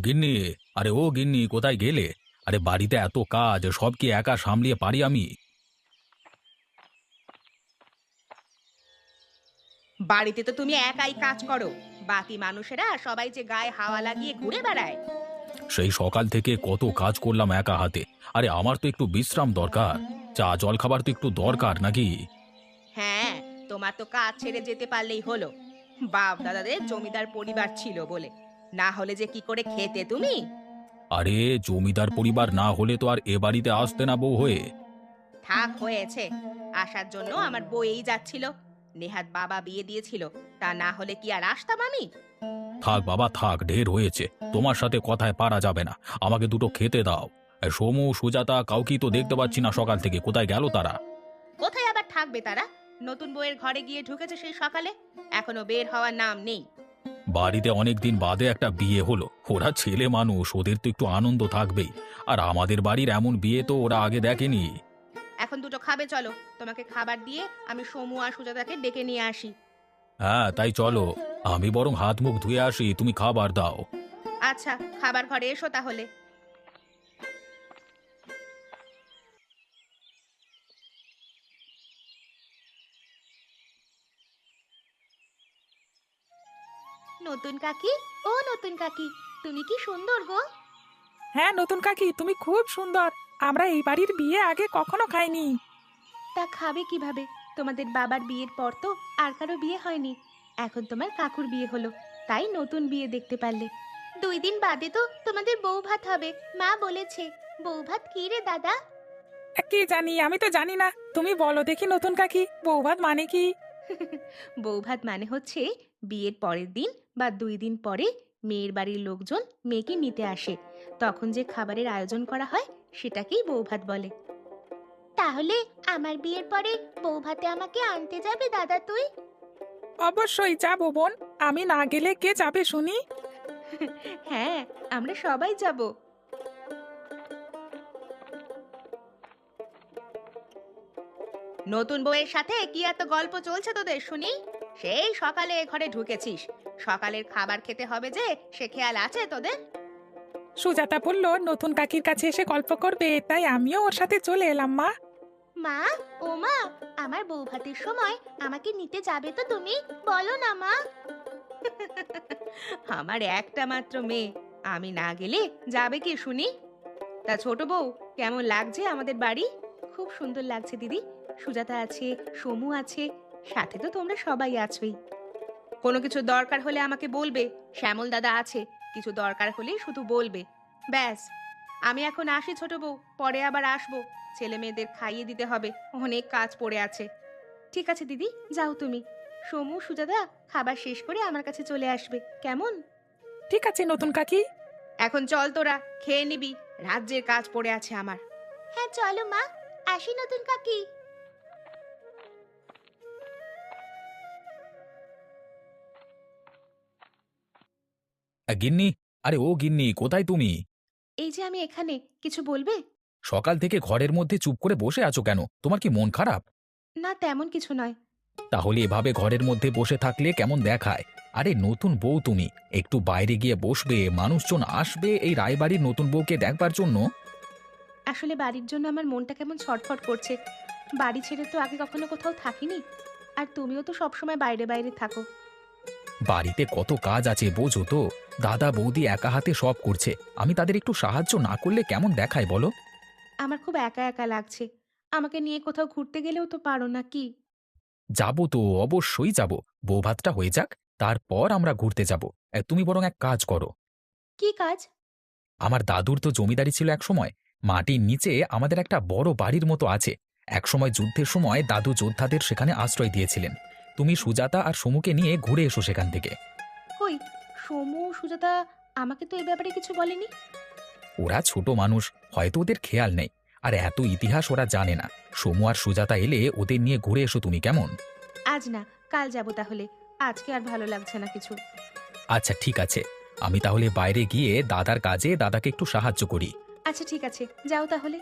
গিন্নি, আরে ও গিন্নি কোথায় গেলে? আরে বাড়িতে এত কাজ, সব কি একা সামলিয়ে পারি আমি? বাড়িতে তো তুমি একাই কাজ করো, বাকি মানুষেরা সবাই যে গায়ে হাওয়া লাগিয়ে ঘুরে বেড়ায়। সেই সকাল থেকে কত কাজ করলাম একা হাতে। আরে আমার তো একটু বিশ্রাম দরকার। চা জল খাবার তো একটু দরকার নাকি? হ্যাঁ, তোমার তো কাজ ছেড়ে যেতে পারলেই হলো। বাপ দাদাদের জমিদার পরিবার ছিল বলে, না হলে যে কি করে খেতে তুমি? আরে জমিদার পরিবার না হলে তো আর এ বাড়িতে আসতে না বউ হয়ে। থাক হয়েছে, আসার জন্য আমার বইয়েই যাচ্ছিল। নেহাত বাবা বিয়ে দিয়েছিল, তা না হলে কি আর আসতাম আমি? থাক বাবা থাক, ঢের হয়েছে। তোমার সাথে কথায় পারা যাবে না। আমাকে দুটো খেতে দাও। সমু সুজাতা কাউকেই তো দেখতে পাচ্ছি না সকাল থেকে, কোথায় গেল তারা? কোথায় আবার থাকবে তারা? নতুন বউয়ের ঘরে গিয়ে ঢুকেছে সেই সকালে, এখনো বের হওয়ার নাম নেই। বাড়িতে অনেকদিন বাদে একটা বিয়ে হলো, ওরা ছেলে মানুষ, ওদের তো একটু আনন্দ থাকবেই। আর আমাদের বাড়ির এমন বিয়ে তো ওরা আগে দেখেনি। এখন দুটো খাবে, চলো তোমাকে খাবার দিয়ে আমি সমু আর সুজাতাকে ডেকে নিয়ে আসি। হ্যাঁ তাই চলো। আমি বরং হাত মুখ ধুয়ে আসি, তুমি খাবার দাও। আচ্ছা, খাবার ঘরে এসো তাহলে। নতুন কাকি, ও নতুন কাকি, তুমি কি সুন্দর গো। হ্যাঁ নতুন কাকি, তুমি খুব সুন্দর। আমরা এই বাড়ির বিয়ে আগে কখনো খাইনি। তা খাবে কিভাবে? তোমাদের বাবার বিয়ের পর তো আর কারো বিয়ে হয়নি। এখন তোমার কাকুর বিয়ে হলো, তাই নতুন বিয়ে দেখতে পারলে। 2 দিন বাদে তো তোমাদের বউ ভাত হবে, মা বলেছে। বউ ভাত কি রে দাদা? কি জানি, আমি তো জানি না। তুমি বলো দেখি নতুন কাকি, বৌভাত মানে কি? বউ ভাত মানে হচ্ছে বিয়ের পরের দিন বা 2 দিন পরে মেয়ের বাড়ির লোকজন মেয়েকে নিতে আসে, তখন যে খাবারের আয়োজন করা হয় সেটাকেই বউ ভাত বলে। তাহলে আমার বিয়ের পরে বউ ভাতে আমাকে আনতে যাবে দাদা তুই? অবশ্যই যাবো বোন। আমি না গেলে কে যাবে শুনি? হ্যাঁ, আমরা সবাই যাব। নতুন বউয়ের সাথে কি এত গল্প চলছে তোদের শুনি? সেই সকালে এ ঘরে ঢুকেছিস, সকালের খাবার খেতে হবে যে, সে খেয়াল আছে তোদের? সুজাতা বলল নতুন কাকির কাছে এসে গল্প করবে, তাই আমিও ওর সাথে চলে এলাম মা। মা, ও মা, আমার বউ ভাতের সময় আমাকে নিতে যাবে তো তুমি? বলো না মা। আমার একটা মাত্র মেয়ে, আমি না গেলে যাবে কে শুনি? তা ছোট বউ, কেমন লাগছে আমাদের বাড়ি? খুব সুন্দর লাগছে দিদি। সুজাতা আছে, সমু আছে, সাথে তো তোমরা সবাই আছোই। কোনো কিছু দরকার হলে আমাকে বলবে, শ্যামল দাদা আছে, কিছু দরকার হলে শুধু বলবে। ব্যাস, আমি এখন আসি ছোট বউ, পরে আবার আসবো। ছেলে মেয়েদের খাইয়ে দিতে হবে, অনেক কাজ পড়ে আছে। ঠিক আছে দিদি, যাও তুমি। সমু সুজাতা খাবার শেষ করে আমার কাছে চলে আসবে, কেমন? ঠিক আছে নতুন কাকি। এখন চল তোরা, খেয়ে নিবি, রাজ্যের কাজ পড়ে আছে আমার। হ্যাঁ চলো মা, আসি নতুন কাকি। গিন্নি, আরে ও গিন্নি কোথায় তুমি? এই যে আমি এখানে, কিছু বলবে? সকাল থেকে ঘরের মধ্যে চুপ করে বসে আছো কেন? তোমার কি মন খারাপ? না তেমন কিছু নয়। তাহলে এভাবে ঘরের মধ্যে বসে থাকলে কেমন দেখায়? আরে নতুন বউ তুমি, একটু বাইরে গিয়ে বসবে, মানুষজন আসবে এই রায়বাড়ির নতুন বউকে দেখবার জন্য। আসলে বাড়ির জন্য আমার মনটা কেমন ছটফট করছে। বাড়ি ছেড়ে তো আগে কখনো কোথাও থাকিনি, আর তুমিও তো সবসময় বাইরে বাইরে থাকো। বাড়িতে কত কাজ আছে বোঝো তো। দাদা বৌদি একা হাতে সব করছে, আমি তাদের একটু সাহায্য না করলে কেমন দেখায় বলো? আমার খুব একা একা লাগছে। আমাকে নিয়ে কোথাও ঘুরতে গেলেও তো পারো না কি? যাবো তো, অবশ্যই যাবো। বউ ভাতটা হয়ে যাক, তারপর আমরা ঘুরতে যাব। তুমি বরং এক কাজ করো। কি কাজ? আমার দাদুর তো জমিদারি ছিল একসময়। মাটির নিচে আমাদের একটা বড় বাড়ির মতো আছে। একসময় যুদ্ধের সময় দাদু যোদ্ধাদের সেখানে আশ্রয় দিয়েছিলেন। তুমি সুজাতা আর সমুকে নিয়ে ঘুরে এসো সেখান থেকে। কই, সমু সুজাতা আমাকে তো এই ব্যাপারে কিছু বলেনি। ওরা ছোট মানুষ, হয়তো ওদের খেয়াল নেই। আর এত ইতিহাস ওরা জানে না। সমু আর সুজাতা এলে ওদের নিয়ে ঘুরে এসো তুমি, কেমন? আজ না, কাল যাব তাহলে। আজকে আর ভালো লাগছে না কিছু। আচ্ছা ঠিক আছে, আমি তাহলে বাইরে গিয়ে দাদার কাজে দাদাকে একটু সাহায্য করি। আচ্ছা ঠিক আছে, যাও তাহলে।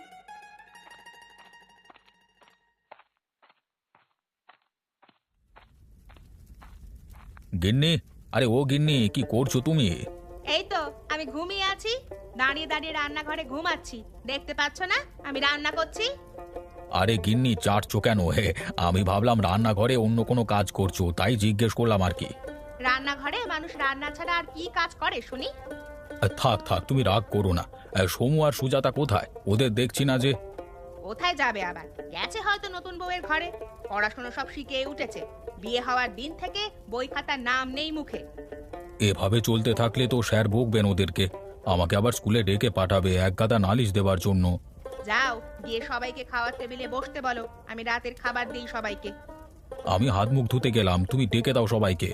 গিন্নি, আরে ও গিন্নি কি করছো তুমি? এই তো আমি ঘুমিয়ে আছি, দাঁড়িয়ে দাঁড়িয়ে রান্নাঘরে ঘুমাচ্ছি, দেখতে পাচ্ছ না আমি রান্না করছি? আরে গিন্নি, চাটছো কেন? হে, আমি ভাবলাম রান্নাঘরে অন্য কোনো কাজ করছো, তাই জিজ্ঞেস করলাম আর কি। রান্নাঘরে মানুষ রান্না ছাড়া আর কি কাজ করে শুনি? থাক থাক, তুমি রাগ করো না। সমু আর সুজাতা কোথায়? ওদের দেখছি না যে। কোথায় যাবে আবার? গেছে হয়তো নতুন বউয়ের ঘরে। পড়াশোনা সব শিখে উঠেছে, বিয়ে হওয়ার দিন থেকে বই খাতার নাম নেই মুখে। এভাবে চলতে থাকলে তো স্যার বকবেন ওদেরকে। আমাকে আবার স্কুলে ডেকে পাঠাবে একগাদা নালিশ দেবার জন্য। যাও গিয়ে সবাইকে খাওয়ার টেবিলে বসতে বলো, আমি রাতের খাবার দিই সবাইকে। আমি হাত মুখ ধুতে গেলাম, তুমি ডেকে দাও সবাইকে।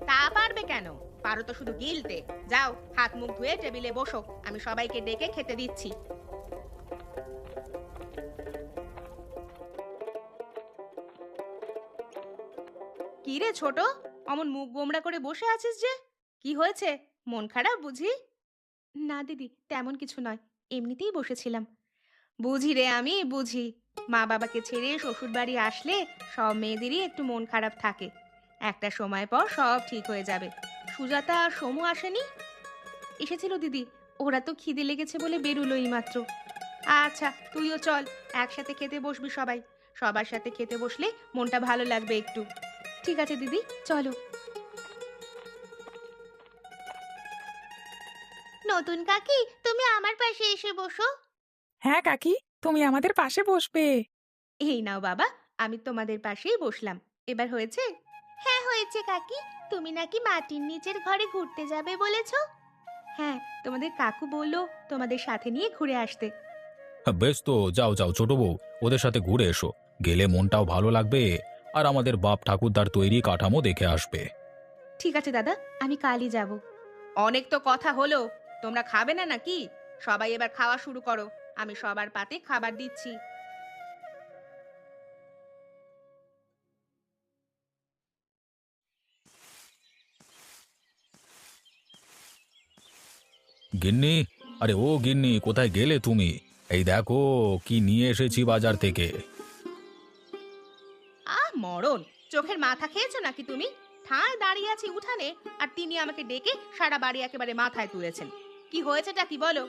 তা পারবে কেন? পারো তো শুধু গিলতে। যাও হাত মুখ ধুয়ে টেবিলে বসো, আমি সবাইকে ডেকে খেতে দিচ্ছি। কি রে ছোট, অমন মুখ গোমড়া করে বসে আছিস যে? কি হয়েছে? মন খারাপ বুঝি? না দিদি, তেমন কিছু নয়, এমনিতেই বসেছিলাম। বুঝি রে, আমি বুঝি। মা বাবাকে ছেড়ে শ্বশুর বাড়ি আসলে সব মেয়েদেরই একটু মন খারাপ থাকে। একটা সময় পর সব ঠিক হয়ে যাবে। সুজাতা আর সমু আসেনি? এসেছিল দিদি, ওরা তো খিদে লেগেছে বলে বেরুলোই মাত্র। আচ্ছা তুইও চল, একসাথে খেতে বসবি সবাই। সবার সাথে খেতে বসলে মনটা ভালো লাগবে একটু। ঠিক আছে দিদি, চলো। নতুন কাকি, তুমি আমার পাশে এসে বসো। হ্যাঁ কাকি, তুমি আমাদের পাশে বসবে। এই নাও বাবা, আমি তোমাদের পাশেই বসলাম। এবার হয়েছে? হ্যাঁ হয়েছে কাকি। তুমি নাকি মাটির নিচের ঘরে ঘুরতে যাবে বলেছো? হ্যাঁ, তোমাদের কাকু বললো তোমাদের সাথে নিয়ে ঘুরে আসতে। বেশ তো, যাও যাও ছোট বউ, ওদের সাথে ঘুরে এসো। গেলে মনটাও ভালো লাগবে, আর আমাদের বাপ ঠাকুরদার তৈরি কাঠামো দেখে আসবে। ঠিক আছে দাদা, আমি কালই যাব। অনেক তো কথা হলো, তোমরা খাবে না নাকি? সবাই এবার খাওয়া শুরু করো, আমি সবার পাতে খাবার দিচ্ছি। গিন্নি, আরে ও গিন্নি, কোথায় গেলে তুমি? এই দেখো কি নিয়ে এসেছি বাজার থেকে। মরণ, চোখের মাথা খেয়েছো নাকি তুমি? ঠায় দাঁড়িয়ে আছি উঠানে, আর তিনি আমাকে ডেকে সারা বাড়ি একেবারে মাথায় তুলেছেন। কি হয়েছেটা কি বলো?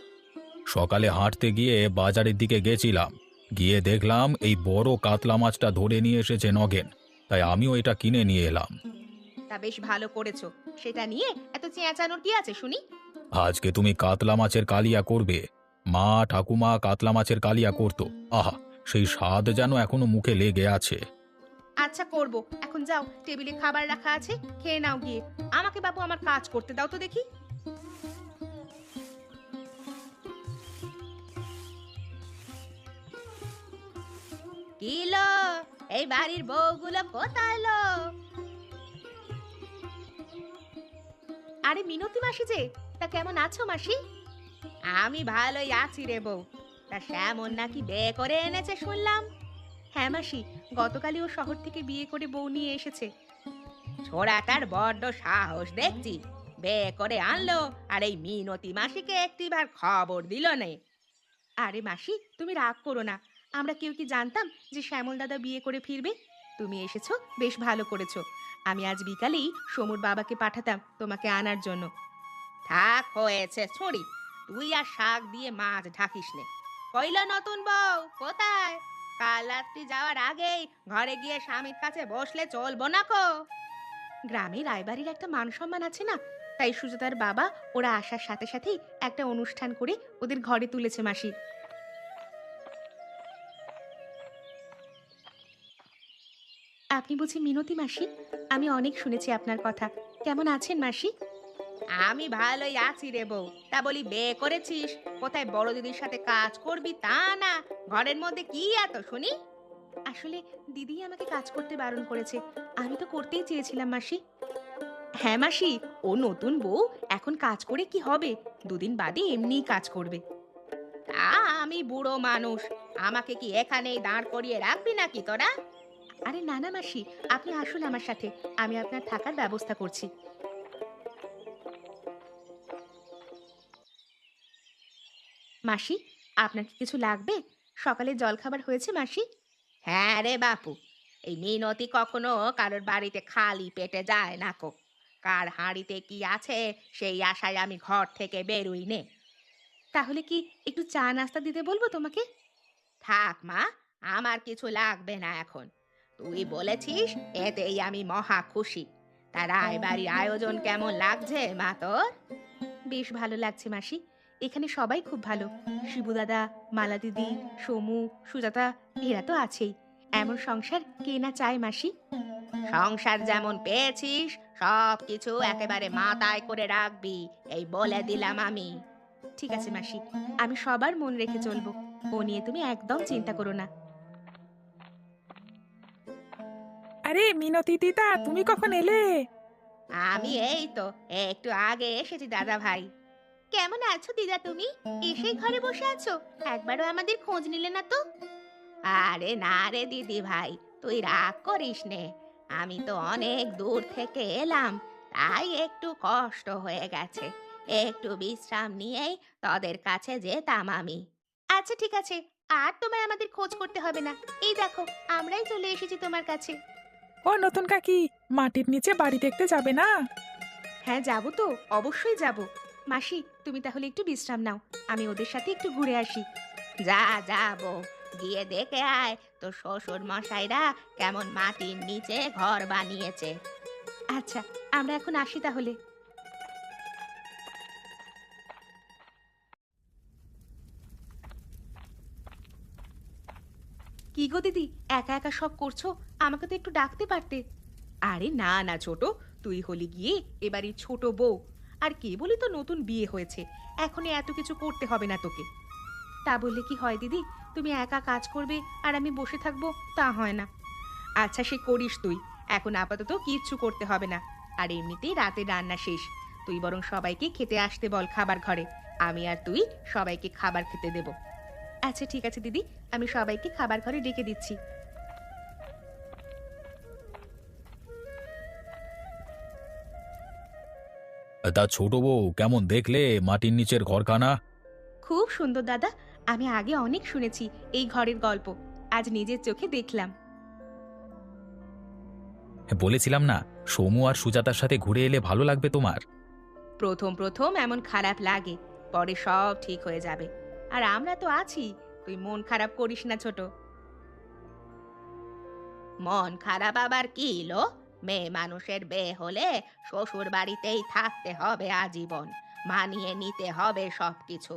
সকালে হাঁটতে গিয়ে বাজারের দিকে গেছিলাম, গিয়ে দেখলাম এই বড় কাতলা মাছটা ধরে নিয়ে এসেছে নগেন, তাই আমিও এটা কিনে নিয়ে এলাম। তা বেশ ভালো করেছো। সেটা নিয়ে এত চেঁচানোর কি আছে শুনি? আজকে তুমি কাতলা মাছের কালিয়া করবে। মা ঠাকুমা কাতলা মাছের কালিয়া করতো, আহা, সেই স্বাদ যেন এখনো মুখে লেগে আছে। আচ্ছা করব, এখন যাও, টেবিলে খাবার রাখা আছে, খেয়ে নাও গিয়ে। আমাকে বাপু আমার কাজ করতে দাও তো দেখি। কিলো, এই বাড়ির বউগুলো কোথায় লো? আরে মিনতি মাসি যে, তা কেমন আছো মাসি? আমি ভালোই আছি রে বউ। তা শ্যামন নাকি বিয়ে করে এনেছে শুনলাম। হ্যাঁ মাসি, গতকালই ও শহর থেকে বিয়ে করে বউ নিয়ে এসেছে। ছোড়াটার বড্ড সাহস দেখছি, বিয়ে করে আনলো আর এই মিনতি মাসিকে একটিবার খবর দিল নে। আরে মাসি, তুমি রাগ করো না। আমরা কেউ কি জানতাম যে শ্যামল দাদা বিয়ে করে ফিরবে? তুমি এসেছো, বেশ ভালো করেছো। আমি আজ বিকালেই সমুর বাবাকে পাঠাতাম তোমাকে আনার জন্য। থাক হয়েছে ছড়ি, তুই আর শাক দিয়ে মাছ ঢাকিস নে। কইলা নতুন বউ কোথায়? কাল রাত্রি যাওয়ার আগেই ঘরে গিয়ে স্বামীর কাছে বসলে চলবো না কো? গ্রামে রায়বাড়ির একটা মান সম্মান আছে না, তাই সুজাতার বাবা ওরা আসার সাথে সাথেই একটা অনুষ্ঠান করে ওদের ঘরে তুলেছে মাসি। আপনি বুঝি মিনতি মাসি? আমি অনেক শুনেছি আপনার কথা। কেমন আছেন মাসি? আমি ভালোই আছি রে বউ। তা বলি বিয়ে করেছিস, কোথায় বড় দিদির সাথে কাজ করবি তা না, ঘরের মধ্যে কি এত শুনি? আসলে দিদি আমাকে কাজ করতে বারণ করেছে, আমি তো করতেই চেয়েছিলাম মাসি। হ্যাঁ মাসি, ও নতুন বউ, এখন কাজ করে কি হবে? দুদিন বাদে এমনিই কাজ করবে। তা আমি বুড়ো মানুষ, আমাকে কি এখানেই দাঁড় করিয়ে রাখবি নাকি তোরা? আরে না না মাসি, আপনি আসুন আমার সাথে, আমি আপনার থাকার ব্যবস্থা করছি। মাসি, আপনার কি কিছু লাগবে? সকালে জলখাবার হয়েছে মাসি? হ্যাঁ রে বাপু, এই মিনতি কখনো কারোর বাড়িতে খালি পেটে যায় না কো। কার হাঁড়িতে কি আছে সেই আশায় আমি ঘর থেকে বেরোই নে। তাহলে কি একটু চা নাস্তা দিতে বলবো তোমাকে? থাক মা, আমার কিছু লাগবে না এখন। তুই বলেছিস এতেই আমি মহা খুশি। তার রায়বাড়ির আয়োজন কেমন লাগছে মা তোর? বেশ ভালো লাগছে মাসি। এখানে সবাই খুব ভালো। শিবু দাদা, মালা দিদি, সমু, সুজাতা, এরা তো আছেই। এমন সংসার কে না চায় মাসি? সংসার যেমন পেয়েছিস সব কিছু একেবারে মাথায় করে রাখবি, এই বলে দিলাম আমি। ঠিক আছে মাসি, আমি সবার মন রেখে চলবো। ও নিয়ে তুমি একদম চিন্তা করো না। আরে মিনতি দিদা, তুমি কখন এলে? আমি এই তো একটু আগে এসেছি দাদা ভাই। কেমন আছো দিদা তুমি? এসেই ঘরে বসে আছো, একবারও আমাদের খোঁজ নিলে না তো। আরে না রে দিদি ভাই, তুই রাগ করিস নে। আমি তো অনেক দূর থেকে এলাম, তাই একটু কষ্ট হয়ে গেছে। একটু বিশ্রাম নিয়েই তোদের কাছে যেতাম আমি। আচ্ছা ঠিক আছে, আর তোমায় আমাদের খোঁজ করতে হবে না। এই দেখো, আমরাই চলে এসেছি তোমার কাছে। ও নতুন কাকি, মাটির নিচে বাড়ি দেখতে যাবে না? হ্যাঁ যাবো তো, অবশ্যই যাব। মাসি তুমি তাহলে একটু বিশ্রাম নাও, আমি ওদের সাথে একটু ঘুরে আসি। যা যাবো, গিয়ে দেখে আয় তো শ্বশুর মশাইরা কেমন মাটির নিচে ঘর বানিয়েছে। আচ্ছা, আমরা এখন আসি তাহলে। কি গো দিদি, একা একা সব করছো? আমাকে তো একটু ডাকতে পারতে। আরে না না ছোট, তুই হলি গিয়ে এবারই ছোট বউ। আর কে বলি তো নতুন বিয়ে হয়েছে, এখনই এত কিছু করতে হবে না তোকে। তা বললে কি হয় দিদি? তুমি একা কাজ করবে আর আমি বসে থাকবো, তা হয় না। আচ্ছা সে করিস তুই, এখন আপাতত কিচ্ছু করতে হবে না। আর এমনিতেই রাতে রান্না শেষ, তুই বরং সবাইকে খেতে আসতে বল খাবার ঘরে। আমি আর তুই সবাইকে খাবার খেতে দেব। আচ্ছা ঠিক আছে দিদি, আমি সবাইকে খাবার ঘরে ডেকে দিচ্ছি। তা ছোট বউ, কেমন দেখলে মাটির নিচের ঘরখানা? খুব সুন্দর দাদা, আমি আগে অনেক শুনেছি এই ঘরের গল্প, আজ নিজের চোখে দেখলাম। বলেছিলাম না, সমু আর সুজাতার সাথে ঘুরে এলে ভালো লাগবে তোমার। প্রথম প্রথম এমন খারাপ লাগে, পরে সব ঠিক হয়ে যাবে। আর আমরা তো আছি, তুই মন খারাপ করিস না ছোট। মন খারাপ আবার কি লো? মেয়ে মানুষের বিয়ে হলে শ্বশুর বাড়িতেই থাকতে হবে আজীবন, মানিয়ে নিতে হবে সবকিছু।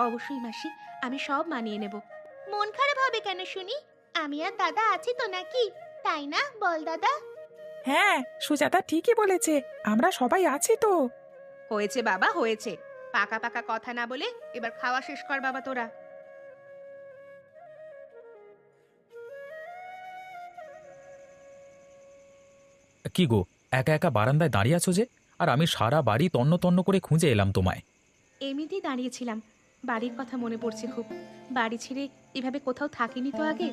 অবশ্যই মাসি, আমি সব মানিয়ে নেব। মন খারাপ হবে কেন শুনি? আমি আর দাদা আছি তো নাকি, তাই না বল দাদা? হ্যাঁ, সুজাতা ঠিকই বলেছে, আমরা সবাই আছি তো। হয়েছে বাবা হয়েছে, পাকা পাকা কথা না বলে এবার খাওয়া শেষ কর বাবা তোরা। কি গো, একা একা বারান্দায় দাঁড়িয়ে আছো যে? আর আমি সারা বাড়ি তন্ন তন্ন করে খুঁজে এলাম তোমায়। এমনিতেই দাঁড়িয়েছিলাম, বাড়ির কথা মনে পড়ছে খুব। বাড়ি ছেড়ে এভাবে কোথাও থাকিনি তো আগে।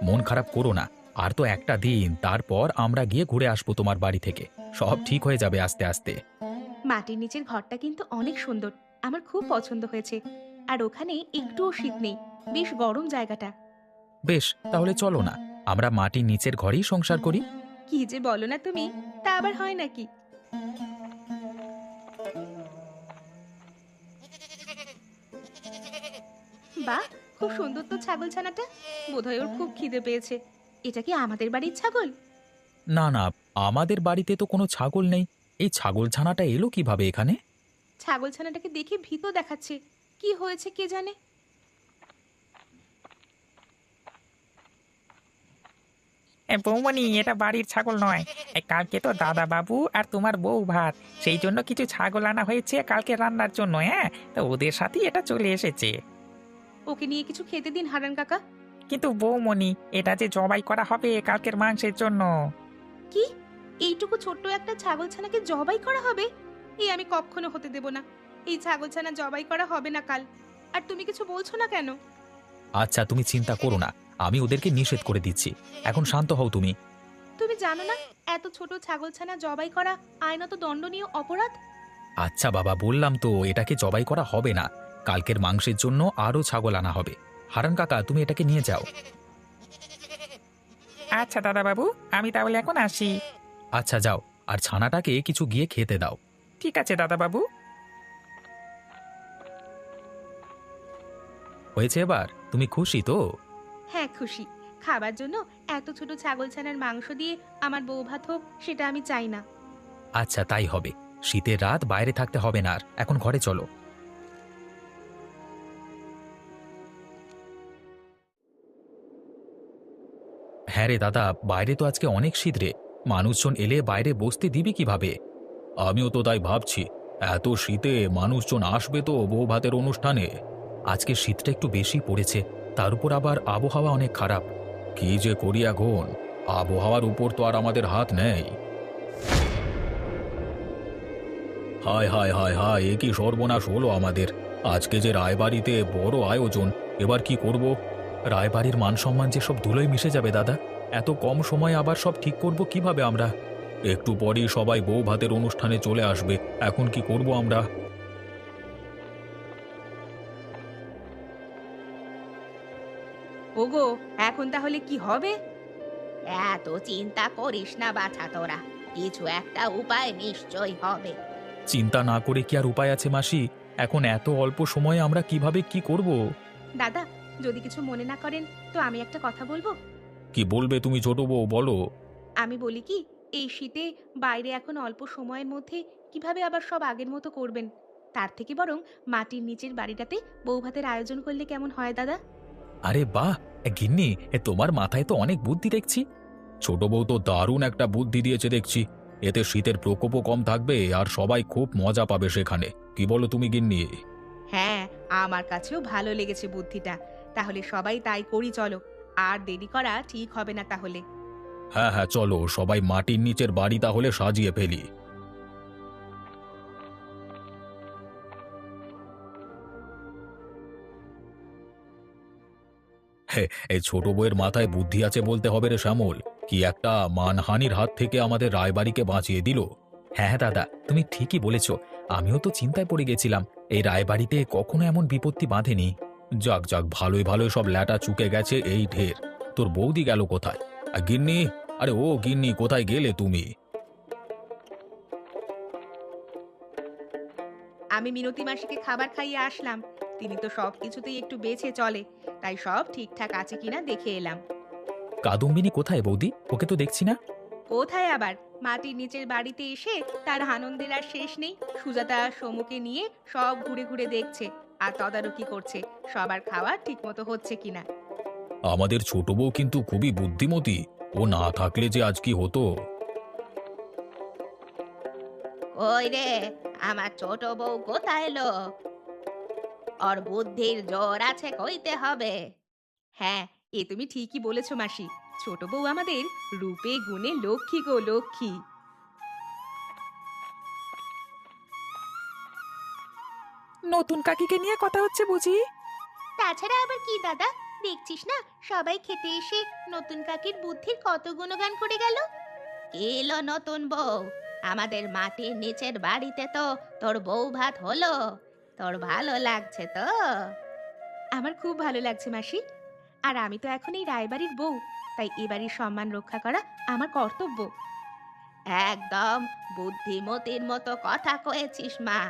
মন খারাপ করো না, আর তো একটা দিন, তারপর আমরা গিয়ে ঘুরে আসবো তোমার বাড়ি থেকে। সব ঠিক হয়ে যাবে আস্তে আস্তে। মাটির নিচের ঘরটা কিন্তু অনেক সুন্দর, আমার খুব পছন্দ হয়েছে। আর ওখানে একটুও শীত নেই, বেশ গরম জায়গাটা। বেশ, তাহলে চলো না, আমরা মাটির নিচের ঘরেই সংসার করি। কি যে বলো না তুমি, তা আবার হয় নাকি? বাহ, খুব সুন্দর তো ছাগল ছানাটা। বোধহয় ওর খুব খিদে পেয়েছে। এটা কি আমাদের বাড়ির ছাগল? না না, আমাদের বাড়িতে তো কোনো ছাগল নেই। এই ছাগল ছানাটা এলো কিভাবে এখানে? ছাগল ছানাটাকে দেখে ভীত দেখাচ্ছে, কি হয়েছে কে জানে। বৌমনি, এটা বাড়ির ছাগল নয়। কালকে তো দাদা বাবু আর তোমার বউ ভাত, সেই জন্য কিছু ছাগল আনা হয়েছে কালকে রান্নার জন্য। হ্যাঁ, তো ওদের সাথেই এটা চলে এসেছে। ওকে নিয়ে কিছু খেতে দিন হারান কাকা। কিন্তু বৌমনি, এটা যে জবাই করা হবে কালকের মাংসের জন্য। কি? এইটুকু ছোট্ট একটা ছাগলছানাকে জবাই করা হবে? এই আমি কখনো হতে দেব না। এই ছাগলছানা জবাই করা হবে না কাল। আর তুমি কিছু বলছো না কেন? আচ্ছা, তুমি চিন্তা করো না, আমি ওদেরকে নিষেধ করে দিচ্ছি। এখন শান্ত হও তুমি। তুমি জানো না এত ছোট ছাগলছানা জবাই করা আইনত দণ্ডনীয় অপরাধ? আচ্ছা বাবা, বললাম তো এটাকে জবাই করা হবে না। কালকের মাংসের জন্য আরও ছাগল আনা হবে। হারান কাকা, তুমি এটাকে নিয়ে যাও। আচ্ছা দাদা বাবু, আমি তাহলে এখন আসি। আচ্ছা যাও, আর ছানাটাকে কিছু গিয়ে খেতে দাও। ঠিক আছে দাদা বাবু। হয়েছে এবার? তুমি খুশি তো? হ্যাঁ খুশি। খাবার জন্য এত ছোট ছাগল ছানার মাংস দিয়ে আমার বউ ভাত হোক সেটা আমি চাই না। আচ্ছা তাই হবে। শীতের রাত বাইরে থাকতে হবে না আর। এখন ঘরে চলো। হ্যাঁ রে দাদা, বাইরে তো আজকে অনেক শীত রে। মানুষজন এলে বাইরে বসতে দিবি কিভাবে? আমিও তো তাই ভাবছি। এত শীতে মানুষজন আসবে তো বউ ভাতের অনুষ্ঠানে? আজকে শীতটা একটু বেশি পড়েছে, তার উপর আবার আবহাওয়া অনেক খারাপ। কি যে করি এখন? আবহাওয়ার উপর তো আর আমাদের হাত নেই। হায় হায় হায় হায়, এ কি সর্বনাশ হলো আমাদের! আজকে যে রায়বাড়িতে বড় আয়োজন, এবার কি করব? রায়বাড়ির মান সম্মান যে সব ধুলোয় মিশে যাবে দাদা। এত কম সময়ে আবার সব ঠিক করব কিভাবে আমরা? একটু পরেই সবাই বউ ভাতের অনুষ্ঠানে চলে আসবে, এখন কি করব আমরা? ওগো, এখন তাহলে কি হবে? এত চিন্তা করিস না বাছা তোরা, কিছু একটা উপায় নিশ্চয়ই হবে। চিন্তা না করে কি আর উপায় আছে মাসি? এখন এত অল্প সময়ে আমরা কিভাবে কি করব? দাদা, যদি কিছু মনে না করেন তো আমি একটা কথা বলবো। কি বলবে তুমি ছোট বউ, বলো। আমি বলি কি, এই শীতে বাইরে এখন অল্প সময়ের মধ্যে কিভাবে আবার সব আগের মতো করবেন? তার থেকে বরং মাটির নিচের বাড়িটাতে বৌভাতের আয়োজন করলে কেমন হয় দাদা? আরে বাহ! গিন্নি, তোমার মাথায় তো অনেক বুদ্ধি দেখছি। ছোট বউ তো দারুণ একটা বুদ্ধি দিয়েছে দেখছি। এতে শীতের প্রকোপও কম থাকবে আর সবাই খুব মজা পাবে সেখানে। কি বলো তুমি গিন্নি? হ্যাঁ, আমার কাছেও ভালো লেগেছে বুদ্ধিটা। তাহলে সবাই তাই করি চলো। আর দেরি করা ঠিক হবে না তাহলে। হ্যাঁ হ্যাঁ, চলো সবাই মাটির নিচের বাড়ি তাহলে সাজিয়ে ফেলি। হে, এই ছোট বউয়ের মাথায় বুদ্ধি আছে বলতে হবে রে শ্যামল। কি একটা মানহানির হাত থেকে আমাদের রায়বাড়িকে বাঁচিয়ে দিল। হ্যাঁ হ্যাঁ দাদা, তুমি ঠিকই বলেছ। আমিও তো চিন্তায় পড়ে গেছিলাম। এই রায়বাড়িতে কখনো এমন বিপত্তি বাঁধেনি। যাক যাক, ভালোই ভালোই সব ল্যাটা চুকে গেছে, এই ঢের। তোর বৌদি গেল কোথায়? গিন্নি, আরে ও গিন্নি, কোথায় গেলে তুমি? আমি মিনতি মাসিকে খাবার খাইয়ে আসলাম। তিনি তো সব কিছুতেই একটু বেছে চলে, তাই সব ঠিকঠাক আছে কিনা দেখে এলাম। কাদম্বিনী কোথায় বৌদি? ওকে তো দেখছি না। কোথায় আবার, মাটির নিচের বাড়িতে এসে তার আনন্দের আর শেষ নেই। সুজাতা সমুকে নিয়ে সব ঘুরে ঘুরে দেখছে আর তদারকি করছে সবার খাওয়া ঠিক মতো হচ্ছে কিনা। আমাদের ছোট বউ কিন্তু খুবই বুদ্ধিমতী। ও না থাকলে যে আজ কি হতো! ওই রে, আমার ছোট বউ কোথায় এলো? ওর বুদ্ধির জোর আছে কইতে হবে। হ্যাঁ, এ তুমি ঠিকই বলেছো মাসি। ছোট বউ আমাদের রূপে গুণে লক্ষ্মী গো লক্ষ্মী। নতুন কাকিকে নিয়ে কথা হচ্ছে বুঝি? তাছাড়া আবার কি দাদা, দেখছিস না সবাই খেতে এসে নতুন কাকির বুদ্ধির কত গুণগান করে গেল। এলো নতুন বউ, আমাদের মাটির নিচের বাড়িতে তো তোর বউ ভাত হলো। তোর ভালো লাগছে তো? আমার খুব ভালো লাগছে মাসি। আর আমি তো এখন এই রায়বাড়ির বউ, তাই এ বাড়ির সম্মান রক্ষা করা আমার কর্তব্য। একদম বুদ্ধিমতির মতো কথা কয়েছিস মা।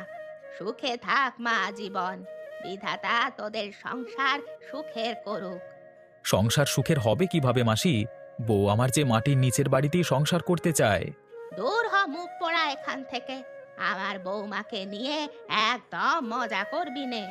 সুখে থাক মা জীবন। বিধাতা তোদের সংসার সুখের করুক। সংসার সুখের হবে কিভাবে মাসি? বউ আমার যে মাটির নিচের বাড়িতেই সংসার করতে চায়। দূর হ মুখ পোড়া এখান থেকে। আমার বৌমাকে নিয়ে একদম মজা করবি নে।